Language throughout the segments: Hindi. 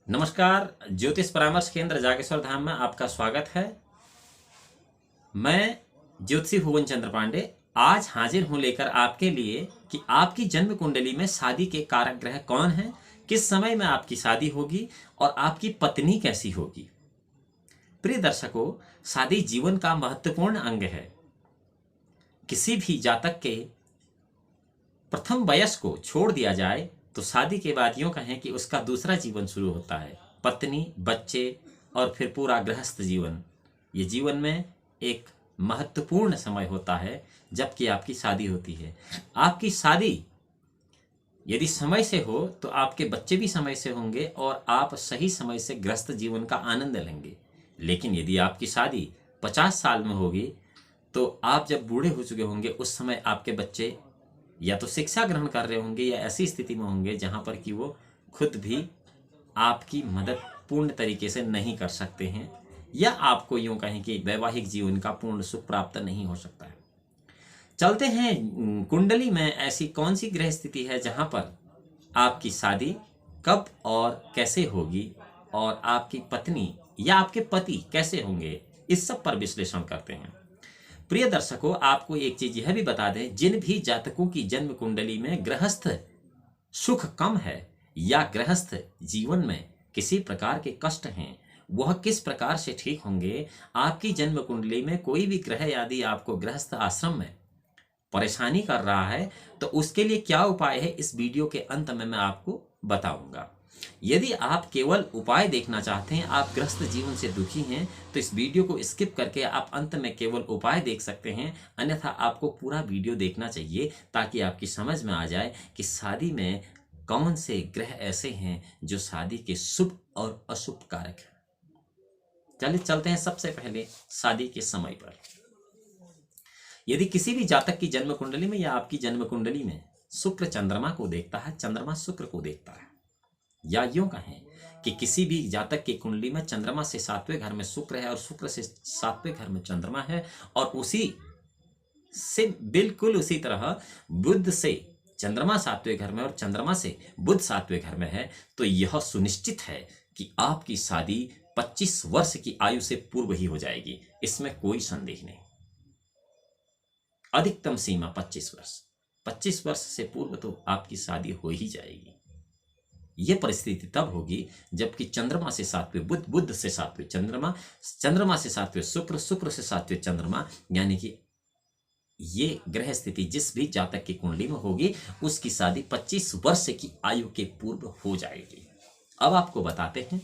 नमस्कार। ज्योतिष परामर्श केंद्र जागेश्वर धाम में आपका स्वागत है। मैं ज्योतिषी भुवन चंद्र पांडे आज हाजिर हूं लेकर आपके लिए कि आपकी जन्म कुंडली में शादी के कारक ग्रह कौन हैं, किस समय में आपकी शादी होगी और आपकी पत्नी कैसी होगी। प्रिय दर्शकों, शादी जीवन का महत्वपूर्ण अंग है। किसी भी जातक के प्रथम वयस को छोड़ दिया जाए तो शादी के बाद यूं कहें कि उसका दूसरा जीवन शुरू होता है। पत्नी, बच्चे और फिर पूरा गृहस्थ जीवन, ये जीवन में एक महत्वपूर्ण समय होता है जबकि आपकी शादी होती है। आपकी शादी यदि समय से हो तो आपके बच्चे भी समय से होंगे और आप सही समय से गृहस्थ जीवन का आनंद लेंगे। लेकिन यदि आपकी शादी 50 साल में होगी तो आप जब बूढ़े हो चुके होंगे उस समय आपके बच्चे या तो शिक्षा ग्रहण कर रहे होंगे या ऐसी स्थिति में होंगे जहां पर कि वो खुद भी आपकी मदद पूर्ण तरीके से नहीं कर सकते हैं, या आपको यूं कहें कि वैवाहिक जीवन का पूर्ण सुख प्राप्त नहीं हो सकता है। चलते हैं कुंडली में ऐसी कौन सी ग्रह स्थिति है जहां पर आपकी शादी कब और कैसे होगी और आपकी पत्नी या आपके पति कैसे होंगे, इस सब पर विश्लेषण करते हैं। प्रिय दर्शकों, आपको एक चीज यह भी बता दें, जिन भी जातकों की जन्म कुंडली में गृहस्थ सुख कम है या गृहस्थ जीवन में किसी प्रकार के कष्ट हैं, वह किस प्रकार से ठीक होंगे। आपकी जन्म कुंडली में कोई भी ग्रह यदि आपको गृहस्थ आश्रम में परेशानी कर रहा है तो उसके लिए क्या उपाय है, इस वीडियो के अंत में मैं आपको बताऊंगा। यदि आप केवल उपाय देखना चाहते हैं, आप गृहस्थ जीवन से दुखी हैं, तो इस वीडियो को स्किप करके आप अंत में केवल उपाय देख सकते हैं। अन्यथा आपको पूरा वीडियो देखना चाहिए ताकि आपकी समझ में आ जाए कि शादी में कौन से ग्रह ऐसे हैं जो शादी के शुभ और अशुभ कारक हैं। चलिए चलते हैं सबसे पहले शादी के समय पर। यदि किसी भी जातक की जन्म कुंडली में या आपकी जन्म कुंडली में शुक्र चंद्रमा को देखता है, चंद्रमा शुक्र को देखता है, या यूं कहें कि किसी भी जातक की कुंडली में चंद्रमा से 7वें घर में शुक्र है और शुक्र से 7वें घर में चंद्रमा है, और उसी से बिल्कुल उसी तरह बुध से चंद्रमा 7वें घर में और चंद्रमा से बुध 7वें घर में है, तो यह सुनिश्चित है कि आपकी शादी 25 वर्ष की आयु से पूर्व ही हो जाएगी। इसमें कोई संदेह नहीं। अधिकतम सीमा 25 वर्ष, 25 वर्ष से पूर्व तो आपकी शादी हो ही जाएगी। यह परिस्थिति तब होगी जबकि चंद्रमा से 7वें बुध, बुध से 7वें चंद्रमा, चंद्रमा से 7वें शुक्र, शुक्र से 7वें चंद्रमा, यानी कि ये ग्रह स्थिति जिस भी जातक की कुंडली में होगी उसकी शादी 25 वर्ष की आयु के पूर्व हो जाएगी। अब आपको बताते हैं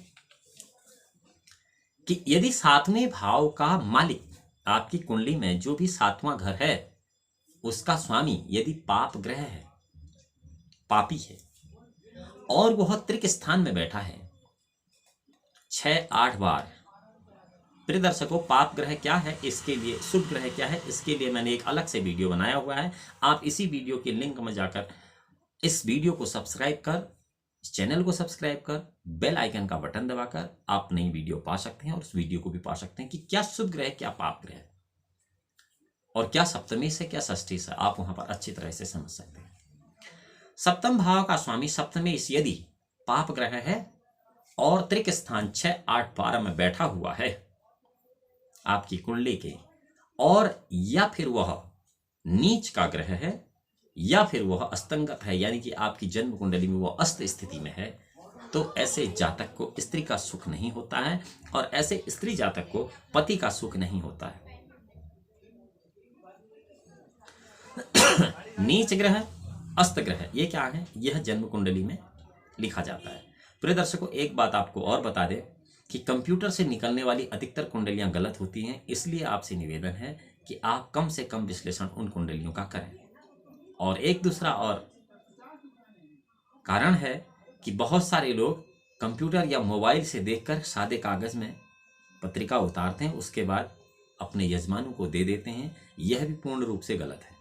कि यदि 7वें भाव का मालिक आपकी कुंडली में जो भी 7वां घर है उसका स्वामी यदि पाप ग्रह है, पापी है, और वह त्रिक स्थान में बैठा है 6-8 बार। प्रिय दर्शकों, पाप ग्रह क्या है, इसके लिए शुभ ग्रह क्या है, इसके लिए मैंने एक अलग से वीडियो बनाया हुआ है। आप इसी वीडियो के लिंक में जाकर इस वीडियो को सब्सक्राइब कर, इस चैनल को सब्सक्राइब कर, बेल आइकन का बटन दबाकर आप नई वीडियो पा सकते हैं और उस वीडियो को भी पा सकते हैं कि क्या शुभ ग्रह, क्या पाप ग्रह, और क्या सप्तमी से क्या षष्ठी से, आप वहां पर अच्छी तरह से समझ सकते हैं। सप्तम भाव का स्वामी सप्तमी यदि पाप ग्रह है और त्रिक स्थान 6-8-12 में बैठा हुआ है आपकी कुंडली के, और या फिर वह नीच का ग्रह है या फिर वह अस्तंगत है, यानी कि आपकी जन्म कुंडली में वह अस्त स्थिति में है, तो ऐसे जातक को स्त्री का सुख नहीं होता है और ऐसे स्त्री जातक को पति का सुख नहीं होता है। नीच ग्रह, अस्त ग्रह, ये क्या है, यह जन्म कुंडली में लिखा जाता है। प्रिय दर्शकों, एक बात आपको और बता दें कि कंप्यूटर से निकलने वाली अधिकतर कुंडलियां गलत होती हैं, इसलिए आपसे निवेदन है कि आप कम से कम विश्लेषण उन कुंडलियों का करें। और एक दूसरा और कारण है कि बहुत सारे लोग कंप्यूटर या मोबाइल से देखकर सादे कागज में पत्रिका उतारते हैं, उसके बाद अपने यजमानों को दे देते हैं। यह भी पूर्ण रूप से गलत है,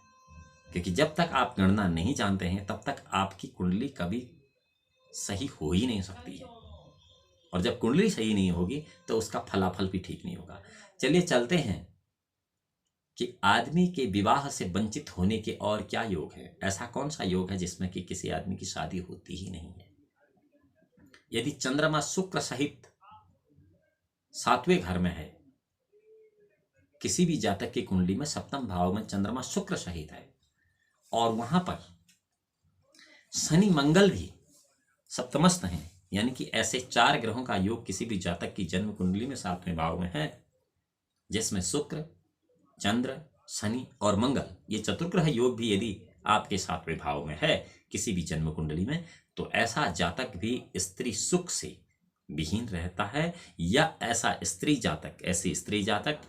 क्योंकि जब तक आप गणना नहीं जानते हैं तब तक आपकी कुंडली कभी सही हो ही नहीं सकती है, और जब कुंडली सही नहीं होगी तो उसका फलाफल भी ठीक नहीं होगा। चलिए चलते हैं कि आदमी के विवाह से वंचित होने के और क्या योग है। ऐसा कौन सा योग है जिसमें कि किसी आदमी की शादी होती ही नहीं है। यदि चंद्रमा शुक्र सहित 7वें घर में है, किसी भी जातक की कुंडली में सप्तम भाव में चंद्रमा शुक्र सहित है और वहां पर शनि मंगल भी सप्तमस्थ हैं, यानी कि ऐसे 4 ग्रहों का योग किसी भी जातक की जन्म कुंडली में 7वें भाव में है, जिसमें शुक्र, चंद्र, शनि और मंगल, ये चतुर्ग्रह योग भी यदि आपके 7वें भाव में है किसी भी जन्म कुंडली में, तो ऐसा जातक भी स्त्री सुख से विहीन रहता है, या ऐसी स्त्री जातक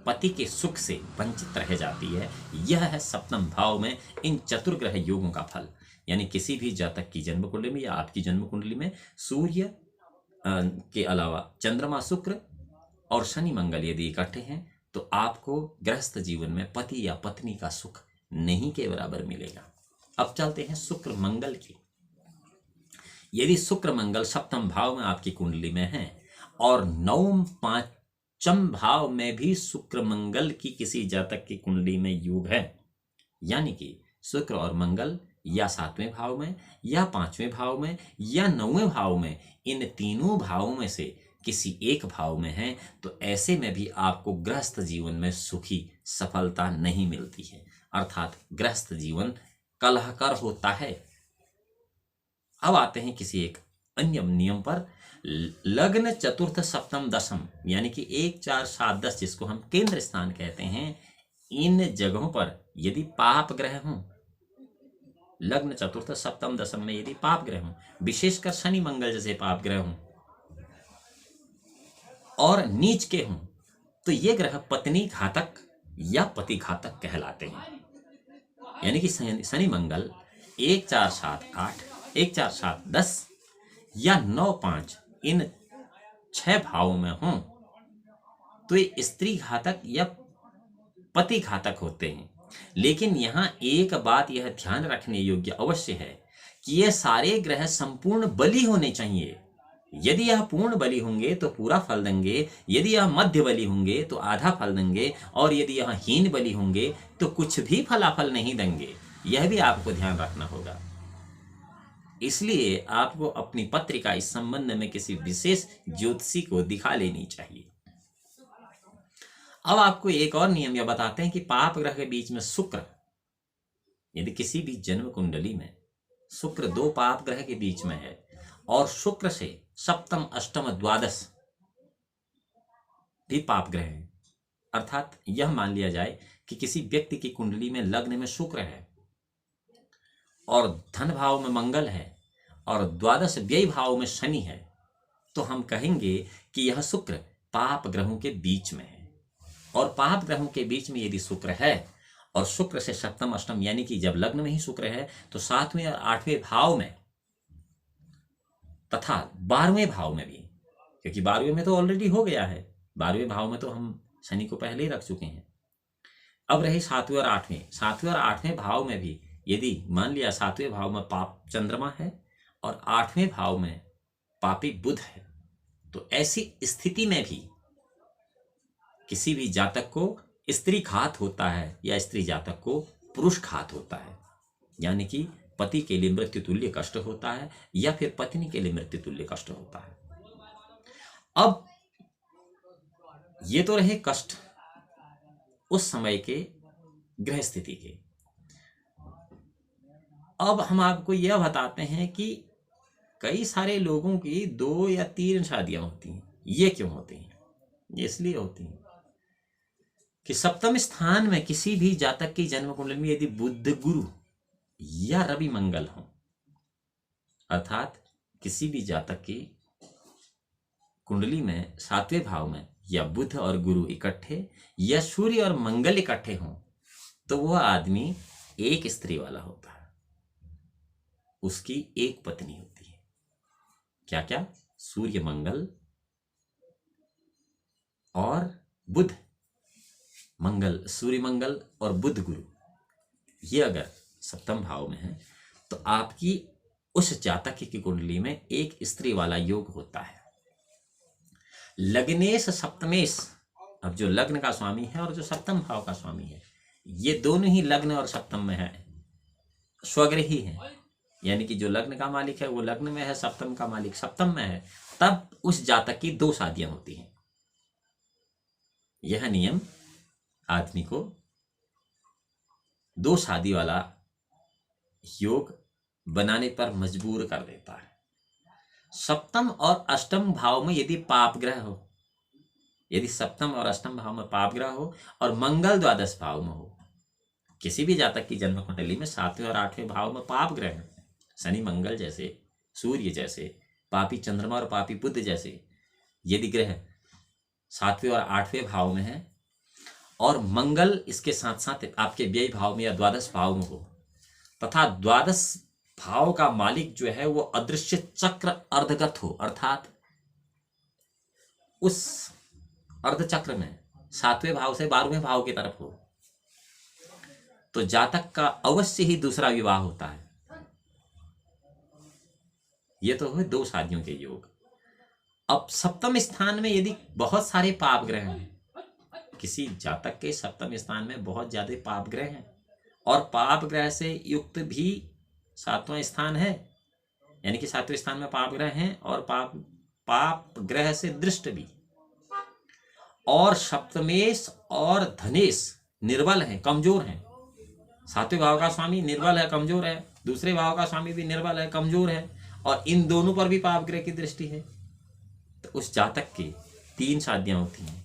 पति के सुख से वंचित रह जाती है। यह है सप्तम भाव में इन चतुर्ग्रह योगों का फल। यानी किसी भी जातक की जन्म कुंडली में या आपकी जन्म कुंडली में सूर्य के अलावा चंद्रमा, शुक्र और शनि मंगल यदि इकट्ठे हैं, तो आपको गृहस्थ जीवन में पति या पत्नी का सुख नहीं के बराबर मिलेगा। अब चलते हैं शुक्र मंगल की। यदि शुक्र मंगल सप्तम भाव में आपकी कुंडली में है और नवम पांचम भाव में भी शुक्र मंगल की किसी जातक की कुंडली में योग है, यानी कि शुक्र और मंगल या 7वें भाव में या 5वें भाव में या 9वें भाव में, इन तीनों भावों में से किसी एक भाव में है, तो ऐसे में भी आपको गृहस्थ जीवन में सुखी सफलता नहीं मिलती है, अर्थात गृहस्थ जीवन कलहकर होता है। अब आते हैं किसी एक अन्य नियम पर। लग्न, चतुर्थ, सप्तम, दशम, यानी कि 1, 4, 7, 10, जिसको हम केंद्र स्थान कहते हैं, इन जगहों पर यदि पाप ग्रह हों, लग्न, चतुर्थ, सप्तम, दशम में यदि पाप ग्रह हों, विशेषकर शनि मंगल जैसे पाप ग्रह हों और नीच के हों, तो ये ग्रह पत्नी घातक या पति घातक कहलाते हैं। यानी कि शनि मंगल 1, 4, 7, 8, 1, 4, 7, 10 या 9, 5 इन 6 भावों में हों, तो ये स्त्री घातक या पति घातक होते हैं। लेकिन यहाँ एक बात यह ध्यान रखने योग्य अवश्य है कि ये सारे ग्रह संपूर्ण बली होने चाहिए। यदि यह पूर्ण बली होंगे तो पूरा फल देंगे, यदि यह मध्य बली होंगे तो आधा फल देंगे, और यदि यह हीन बली होंगे तो कुछ भी फलाफल नहीं देंगे। यह भी आपको ध्यान रखना होगा। इसलिए आपको अपनी पत्रिका इस संबंध में किसी विशेष ज्योतिषी को दिखा लेनी चाहिए। अब आपको एक और नियम यह बताते हैं कि पाप ग्रह के बीच में शुक्र, यदि किसी भी जन्म कुंडली में शुक्र 2 पाप ग्रह के बीच में है और शुक्र से सप्तम, अष्टम, द्वादश भी पाप ग्रह है, अर्थात यह मान लिया जाए कि किसी व्यक्ति की कुंडली में लग्न में शुक्र है और धन भाव में मंगल है और द्वादश व्यय भाव में शनि है, तो हम कहेंगे कि यह शुक्र पाप ग्रहों के बीच में है। और पाप ग्रहों के बीच में यदि शुक्र है और शुक्र से सप्तम, अष्टम, यानी कि जब लग्न में ही शुक्र है तो 7वें और 8वें भाव में तथा 12वें भाव में भी, क्योंकि 12वें में तो ऑलरेडी हो गया है, 12वें भाव में तो हम शनि को पहले ही रख चुके हैं। अब रही 7वें और 8वें, 7वें और 8वें भाव में भी यदि मान लिया 7वें भाव में पाप चंद्रमा है और 8वें भाव में पापी बुध है, तो ऐसी स्थिति में भी किसी भी जातक को स्त्री घात होता है या स्त्री जातक को पुरुष घात होता है, यानी कि पति के लिए मृत्यु तुल्य कष्ट होता है या फिर पत्नी के लिए मृत्यु तुल्य कष्ट होता है। अब ये तो रहे कष्ट उस समय के ग्रह स्थिति के। अब हम आपको यह बताते हैं कि कई सारे लोगों की 2 या 3 शादियां होती हैं। ये क्यों होती हैं? ये इसलिए होती हैं कि सप्तम स्थान में किसी भी जातक की जन्म कुंडली में यदि बुध, गुरु या रवि, मंगल हो, अर्थात किसी भी जातक की कुंडली में 7वें भाव में या बुध और गुरु इकट्ठे या सूर्य और मंगल इकट्ठे हों, तो वह आदमी एक स्त्री वाला होता है, उसकी एक पत्नी होती है। क्या क्या? सूर्य मंगल और बुध, मंगल, सूर्य मंगल और बुध गुरु, ये अगर सप्तम भाव में है तो आपकी उस जातक की कुंडली में एक स्त्री वाला योग होता है। लग्नेश सप्तमेश, अब जो लग्न का स्वामी है और जो सप्तम भाव का स्वामी है, ये दोनों ही लग्न और सप्तम में है, स्वग्रही हैं, यानी कि जो लग्न का मालिक है वो लग्न में है, सप्तम का मालिक सप्तम में है, तब उस जातक की 2 शादियां होती हैं। यह नियम आदमी को 2 शादी वाला योग बनाने पर मजबूर कर देता है। सप्तम और अष्टम भाव में यदि पाप ग्रह हो, यदि सप्तम और अष्टम भाव में पाप ग्रह हो और मंगल द्वादश भाव में हो, किसी भी जातक की जन्म कुंडली में 7वें और 8वें भाव में पाप ग्रह हैं, शनि मंगल जैसे, सूर्य जैसे, पापी चंद्रमा और पापी बुध जैसे यदि ग्रह 7वें और 8वें भाव में है और मंगल इसके साथ साथ आपके व्यय भाव में या द्वादश भाव में हो, तथा द्वादश भाव का मालिक जो है वो अदृश्य चक्र अर्धगत हो, अर्थात उस अर्धचक्र में 7वें भाव से 12वें भाव की तरफ हो, तो जातक का अवश्य ही दूसरा विवाह होता है। ये तो हुए 2 शादियों के योग। अब सप्तम स्थान में यदि बहुत सारे पाप ग्रह हैं, किसी जातक के सप्तम स्थान में बहुत ज्यादा पाप ग्रह हैं और पाप ग्रह से युक्त भी 7वां स्थान है, यानी कि 7वें स्थान में पाप ग्रह हैं और पाप ग्रह से दृष्ट भी, और सप्तमेश और धनेश निर्बल हैं, कमजोर हैं। 7वें भाव का स्वामी निर्बल है, कमजोर है, दूसरे भाव का स्वामी भी निर्बल है, कमजोर है, और इन दोनों पर भी पाप ग्रह की दृष्टि है, तो उस जातक की 3 शादियां होती हैं।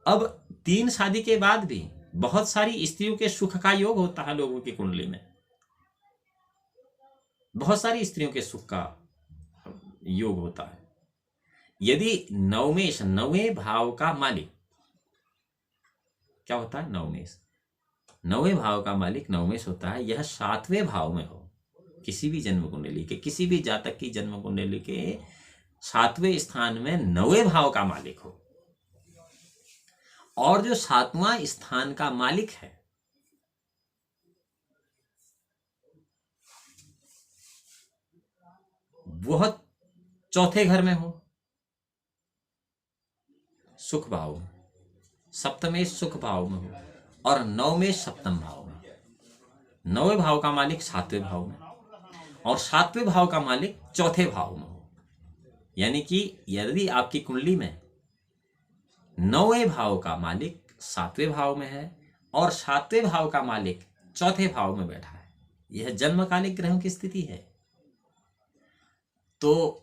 अब 3 शादी के बाद भी बहुत सारी स्त्रियों के सुख का योग होता है लोगों की कुंडली में, बहुत सारी स्त्रियों के सुख का योग होता है। यदि नवमेश 9वें भाव का मालिक क्या होता है, नवमेश 9वें भाव का मालिक नवमेश होता है, यह 7वें भाव में हो, किसी भी जन्म कुंडली के, किसी भी जातक की जन्म कुंडली के 7वें स्थान में 9वें भाव का मालिक हो, और जो 7वां स्थान का मालिक है वह 4थे घर में हो, सुख भाव में, सप्तमेश सुख भाव में हो, और 9वें सप्तम भाव में। 9वें भाव का मालिक 7वें भाव में और 7वें भाव का मालिक 4थे भाव में हो, यानी कि यदि आपकी कुंडली में 9वें भाव का मालिक 7वें भाव में है और 7वें भाव का मालिक 4थे भाव में बैठा है, यह जन्मकालिक ग्रहों की स्थिति है। तो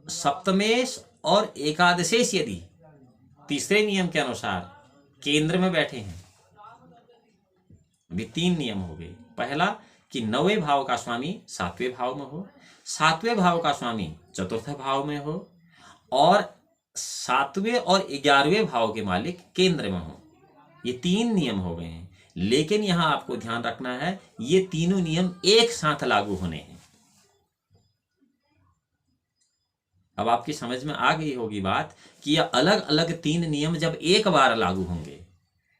सप्तमेश और एकादशेश यदि तीसरे नियम के अनुसार केंद्र में बैठे हैं, भी 3 नियम हो गए। पहला कि 9वें भाव का स्वामी 7वें भाव में हो, 7वें भाव का स्वामी 4थे भाव में हो, और 7वें और 11वें भाव के मालिक केंद्र में हो। ये 3 नियम हो गए हैं, लेकिन यहां आपको ध्यान रखना है ये तीनों नियम एक साथ लागू होने हैं। अब आपकी समझ में आ गई होगी बात कि यह अलग अलग 3 नियम जब एक बार लागू होंगे,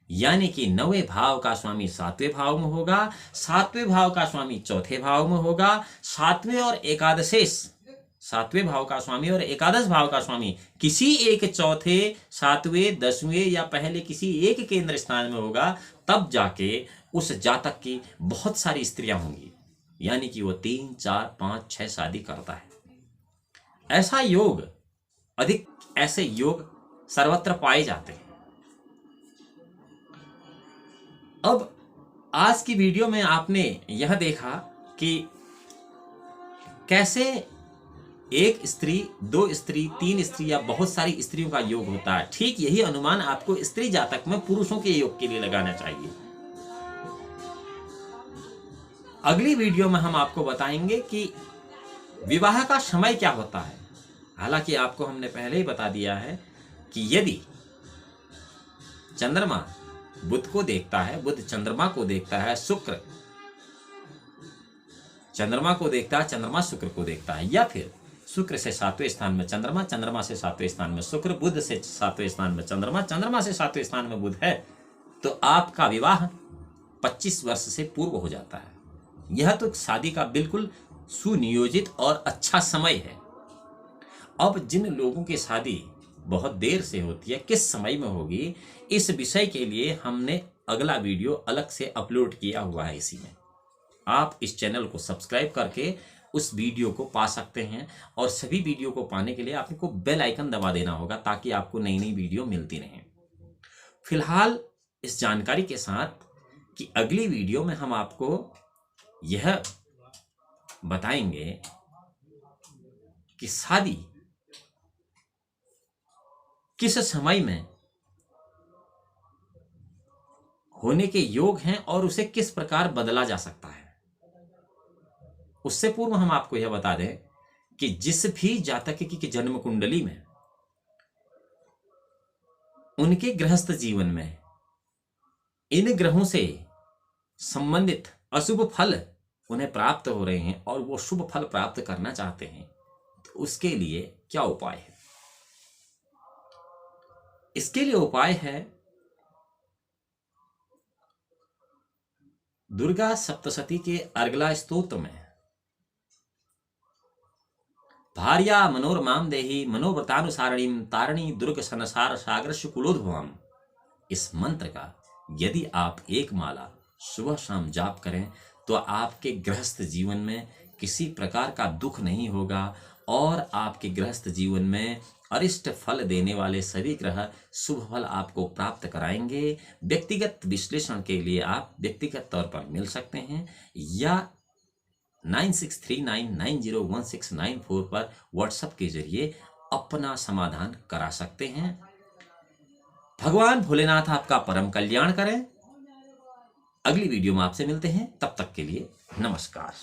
यानी कि 9वें भाव का स्वामी 7वें भाव में होगा, 7वें भाव का स्वामी 4थे भाव में होगा, 7वें और एकादशेश 7वें भाव का स्वामी और एकादश भाव का स्वामी किसी एक 4थे, 7वें, 10वें या पहले किसी एक केंद्र स्थान में होगा, तब जाके उस जातक की बहुत सारी स्त्रियां होंगी, यानी कि वो 3, 4, 5, 6 शादी करता है। ऐसा योग अधिक ऐसे योग सर्वत्र पाए जाते हैं। अब आज की वीडियो में आपने यह देखा कि कैसे एक स्त्री, 2 स्त्री, 3 स्त्री या बहुत सारी स्त्रियों का योग होता है। ठीक यही अनुमान आपको स्त्री जातक में पुरुषों के योग के लिए लगाना चाहिए। अगली वीडियो में हम आपको बताएंगे कि विवाह का समय क्या होता है। हालांकि आपको हमने पहले ही बता दिया है कि यदि चंद्रमा बुध को देखता है, बुध चंद्रमा को देखता है, शुक्र चंद्रमा को देखता है, चंद्रमा शुक्र को देखता है, या फिर शुक्र से 7वें स्थान में चंद्रमा, चंद्रमा से 7वें स्थान में शुक्र, बुध से 7वें स्थान में चंद्रमा, चंद्रमा से 7वें स्थान में बुध है, तो आपका विवाह 25 वर्ष से पूर्व हो जाता है। यह तो शादी का बिल्कुल सुनियोजित और अच्छा समय है। अब जिन लोगों की शादी बहुत देर से होती है, किस समय में होगी, इस विषय के लिए हमने अगला वीडियो अलग से अपलोड किया हुआ है इसी में। आप इस चैनल को सब्सक्राइब करके उस वीडियो को पा सकते हैं, और सभी वीडियो को पाने के लिए आपको बेल आइकन दबा देना होगा ताकि आपको नई नई वीडियो मिलती रहें। फिलहाल इस जानकारी के साथ कि अगली वीडियो में हम आपको यह बताएंगे कि शादी किस समय में होने के योग हैं और उसे किस प्रकार बदला जा सकता है। उससे पूर्व हम आपको यह बता दें कि जिस भी जातक की जन्म कुंडली में उनके गृहस्थ जीवन में इन ग्रहों से संबंधित अशुभ फल उन्हें प्राप्त हो रहे हैं और वो शुभ फल प्राप्त करना चाहते हैं, तो उसके लिए क्या उपाय है? इसके लिए उपाय है दुर्गा सप्तशती के अर्गला स्तोत्र में भार्या मनोरमाम देही मनोव्रतानुसारिणीम तारिणी दुर्ग संसार सागर शुकुलोद्भवम, इस मंत्र का यदि आप एक माला सुबह शाम जाप करें तो आपके गृहस्थ जीवन में किसी प्रकार का दुख नहीं होगा और आपके गृहस्थ जीवन में अरिष्ट फल देने वाले सभी ग्रह शुभ फल आपको प्राप्त कराएंगे। व्यक्तिगत विश्लेषण के लिए आप व्यक्तिगत तौर पर मिल सकते हैं या 9639901694 पर व्हाट्सएप के जरिए अपना समाधान करा सकते हैं। भगवान भोलेनाथ आपका परम कल्याण करें। अगली वीडियो में आपसे मिलते हैं, तब तक के लिए नमस्कार।